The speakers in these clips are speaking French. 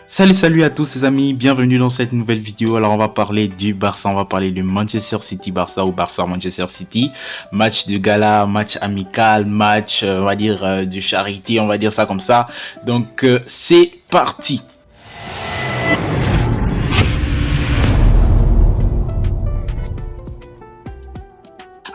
Salut à tous les amis, bienvenue dans cette nouvelle vidéo. Alors on va parler du Barça, on va parler du Manchester City Barça ou Barça Manchester City. Match de gala, match amical, match on va dire de charité, on va dire ça comme ça. Donc c'est parti.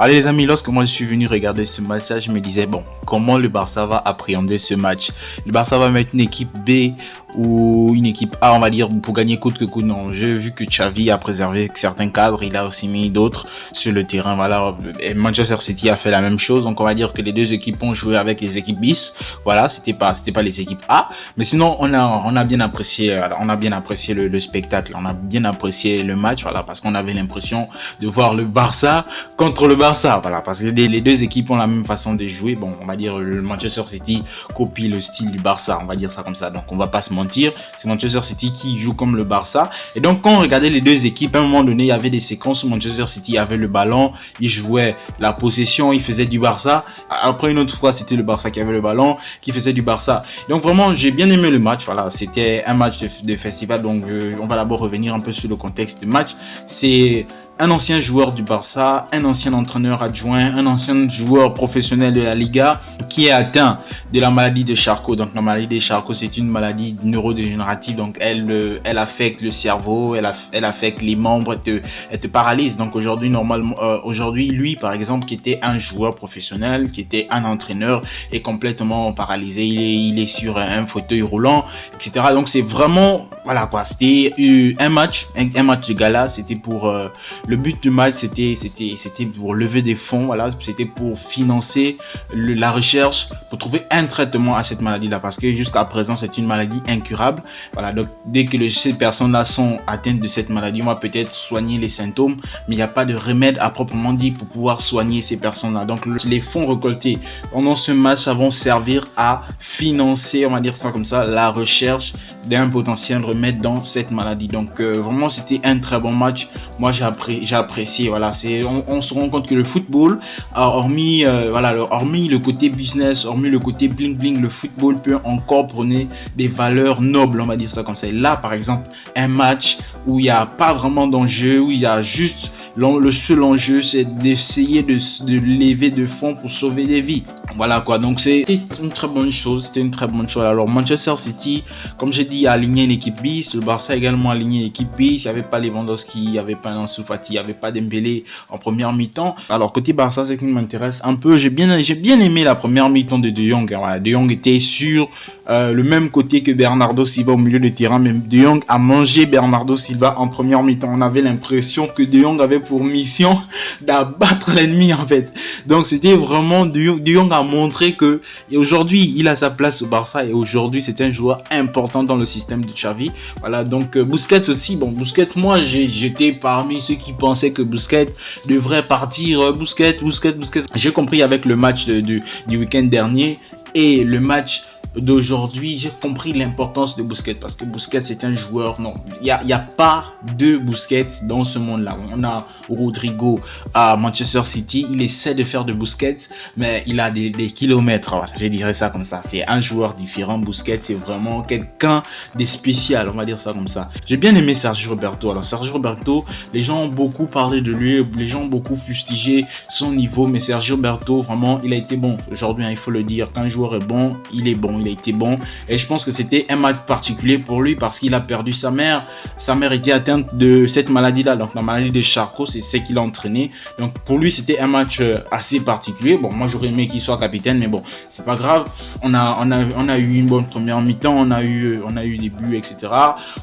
Allez les amis, lorsque moi je suis venu regarder ce match-là, je me disais bon, comment le Barça va appréhender ce match? Le Barça va mettre une équipe B ou une équipe A, on va dire, pour gagner coûte que coûte en jeu, vu que Xavi a préservé certains cadres, il a aussi mis d'autres sur le terrain. Voilà, et Manchester City a fait la même chose, donc on va dire que les deux équipes ont joué avec les équipes bis. Voilà, c'était pas les équipes A, mais sinon on a bien apprécié, le spectacle, on a bien apprécié le match, voilà, parce qu'on avait l'impression de voir le Barça contre le Barça, voilà, parce que les deux équipes ont la même façon de jouer. Bon, on va dire le Manchester City copie le style du Barça, on va dire ça comme ça, donc on va pas se mentir, c'est Manchester City qui joue comme le Barça. Et donc quand on regardait les deux équipes, à un moment donné il y avait des séquences où Manchester City avait le ballon, il jouait la possession, il faisait du Barça. Après une autre fois c'était le Barça qui avait le ballon, qui faisait du Barça. Donc vraiment j'ai bien aimé le match, voilà, c'était un match de festival. Donc on va d'abord revenir un peu sur le contexte du match. C'est un ancien joueur du Barça, un ancien entraîneur adjoint, un ancien joueur professionnel de la Liga qui est atteint de la maladie de Charcot. Donc la maladie de Charcot, c'est une maladie neurodégénérative, donc elle affecte le cerveau, elle affecte les membres, elle te paralyse. Donc aujourd'hui, normalement, lui par exemple, qui était un joueur professionnel, qui était un entraîneur, est complètement paralysé, il est sur un fauteuil roulant, etc. Donc c'est vraiment, voilà quoi, c'était un match de gala, c'était pour... le but du match, c'était pour lever des fonds, voilà, c'était pour financer la recherche, pour trouver un traitement à cette maladie-là, parce que jusqu'à présent, c'est une maladie incurable. Voilà, donc dès que ces personnes-là sont atteintes de cette maladie, on va peut-être soigner les symptômes, mais il n'y a pas de remède à proprement dit pour pouvoir soigner ces personnes-là. Donc les fonds récoltés pendant ce match vont servir à financer, on va dire ça comme ça, la recherche d'un potentiel remède dans cette maladie. Donc vraiment, c'était un très bon match. Moi, j'ai apprécié, voilà, on se rend compte que le football, hormis le côté business, hormis le côté bling bling, le football peut encore prôner des valeurs nobles, on va dire ça comme ça. Et là, par exemple, un match où il n'y a pas vraiment d'enjeu, où il y a juste le seul enjeu, c'est d'essayer de lever de fonds pour sauver des vies. Voilà quoi, donc c'était une très bonne chose, Alors Manchester City, comme j'ai dit, a aligné une équipe bis, le Barça a également aligné une équipe bis. Il n'y avait pas Lewandowski, il n'y avait pas Ansu Fati, il n'y avait pas Dembélé en première mi-temps. Alors côté Barça, c'est qui m'intéresse un peu, j'ai bien aimé la première mi-temps de De Jong. Voilà, De Jong était sur le même côté que Bernardo Silva au milieu de terrain, mais De Jong a mangé Bernardo Silva en première mi-temps. On avait l'impression que De Jong avait pour mission d'abattre l'ennemi en fait. Donc c'était vraiment De Jong a montré que aujourd'hui il a sa place au Barça, et aujourd'hui c'est un joueur important dans le système de Xavi. Voilà, donc Busquets aussi. Bon, Busquets, moi j'étais parmi ceux qui pensaient que Busquets devrait partir. Busquets. J'ai compris avec le match du week-end dernier et le match d'aujourd'hui, j'ai compris l'importance de Busquets, parce que Busquets c'est un joueur, non, il y a pas de Busquets dans ce monde-là. On a Rodrigo à Manchester City, il essaie de faire de Busquets, mais il a des kilomètres, voilà, je dirais ça comme ça. C'est un joueur différent. Busquets, c'est vraiment quelqu'un de spécial, on va dire ça comme ça. J'ai bien aimé Sergio Roberto. Alors Sergio Roberto, les gens ont beaucoup parlé de lui, les gens ont beaucoup fustigé son niveau, mais Sergio Roberto, vraiment, il a été bon aujourd'hui, hein, il faut le dire. Quand un joueur est bon, il est bon. Il a été bon, et je pense que c'était un match particulier pour lui parce qu'il a perdu sa mère. Sa mère était atteinte de cette maladie-là, donc la maladie de Charcot, c'est ce qu'il a entraîné. Donc pour lui, c'était un match assez particulier. Bon, moi j'aurais aimé qu'il soit capitaine, mais bon, c'est pas grave. On a eu une bonne première mi-temps, on a eu des buts, etc.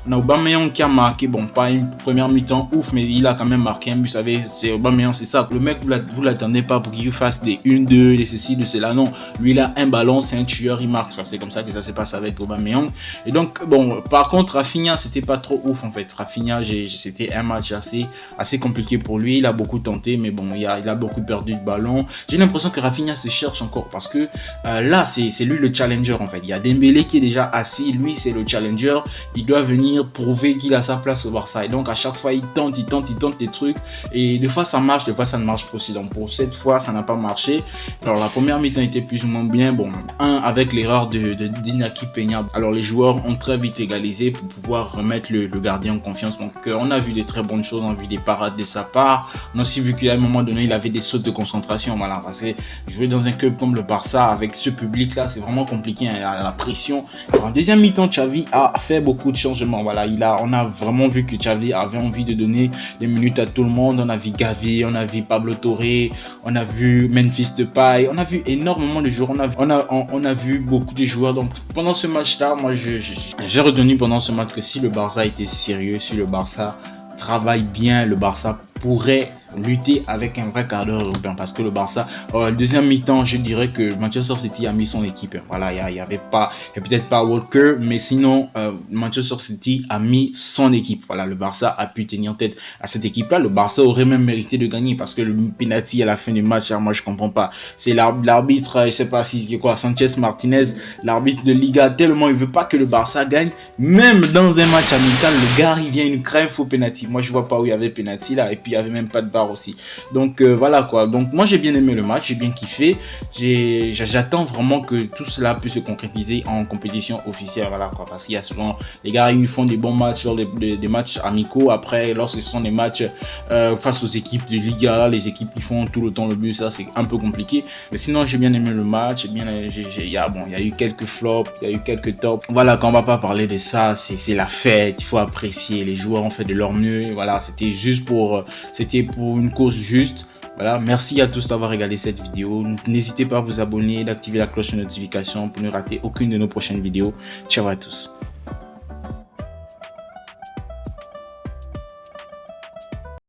On a Aubameyang qui a marqué, bon, pas une première mi-temps ouf, mais il a quand même marqué un but. Vous savez, c'est Aubameyang, c'est ça. Le mec, vous l'attendez pas pour qu'il fasse des 1-2, des ceci, de cela. Non, lui il a un ballon, c'est un tueur, il marque. C'est comme ça que ça se passe avec Aubameyang. Et donc bon, par contre Rafinha, c'était pas trop ouf en fait. Rafinha, c'était un match assez compliqué pour lui. Il a beaucoup tenté, mais bon, il a beaucoup perdu de ballon. J'ai l'impression que Rafinha se cherche encore, parce que là c'est lui le challenger en fait. Il y a Dembélé qui est déjà assis, lui c'est le challenger. Il doit venir prouver qu'il a sa place au Barça, et donc à chaque fois il tente des trucs, et des fois ça marche, des fois ça ne marche pas aussi. Donc pour cette fois ça n'a pas marché. Alors la première mi-temps était plus ou moins bien, bon, avec l'erreur d'Inaki Peña. Alors les joueurs ont très vite égalisé pour pouvoir remettre le gardien en confiance. Donc on a vu des très bonnes choses, on a vu des parades de sa part. On a aussi vu qu'à un moment donné, il avait des sautes de concentration. Voilà, parce que jouer dans un club comme le Barça avec ce public-là, c'est vraiment compliqué, hein, la pression. En deuxième mi-temps, Xavi a fait beaucoup de changements. Voilà, on a vraiment vu que Xavi avait envie de donner des minutes à tout le monde. On a vu Gavi, on a vu Pablo Torre, on a vu Memphis Depay, on a vu énormément de joueurs. On a vu beaucoup de joueurs. Donc pendant ce match-là, moi j'ai retenu pendant ce match que si le Barça était sérieux, si le Barça travaille bien, le Barça pourrait lutter avec un vrai quart d'heure européen, parce que le Barça, le deuxième mi-temps, je dirais que Manchester City a mis son équipe. Voilà, il y avait pas, et peut-être pas Walker, mais sinon Manchester City a mis son équipe. Voilà, le Barça a pu tenir tête à cette équipe-là. Le Barça aurait même mérité de gagner, parce que le penalty à la fin du match, moi je comprends pas. C'est l'arbitre, je sais pas si c'est quoi, Sanchez Martinez, l'arbitre de Liga, tellement il veut pas que le Barça gagne, même dans un match amical, le gars il vient une crème faux penalty. Moi je vois pas où il y avait penalty là, et puis il y avait même pas de barre aussi. Donc voilà quoi. Donc moi j'ai bien aimé le match, j'ai bien kiffé. J'attends vraiment que tout cela puisse se concrétiser en compétition officielle. Voilà quoi. Parce qu'il y a souvent les gars, ils font des bons matchs lors des matchs amicaux. Après, lorsque ce sont des matchs face aux équipes de Liga, là, les équipes qui font tout le temps le but, ça c'est un peu compliqué. Mais sinon j'ai bien aimé le match. Il y a eu quelques flops, il y a eu quelques tops. Voilà, quand on va pas parler de ça, c'est la fête. Il faut apprécier. Les joueurs ont fait de leur mieux. Voilà, c'était pour une cause juste. Voilà, merci à tous d'avoir regardé cette vidéo. N'hésitez pas à vous abonner, d'activer la cloche de notification pour ne rater aucune de nos prochaines vidéos. Ciao à tous.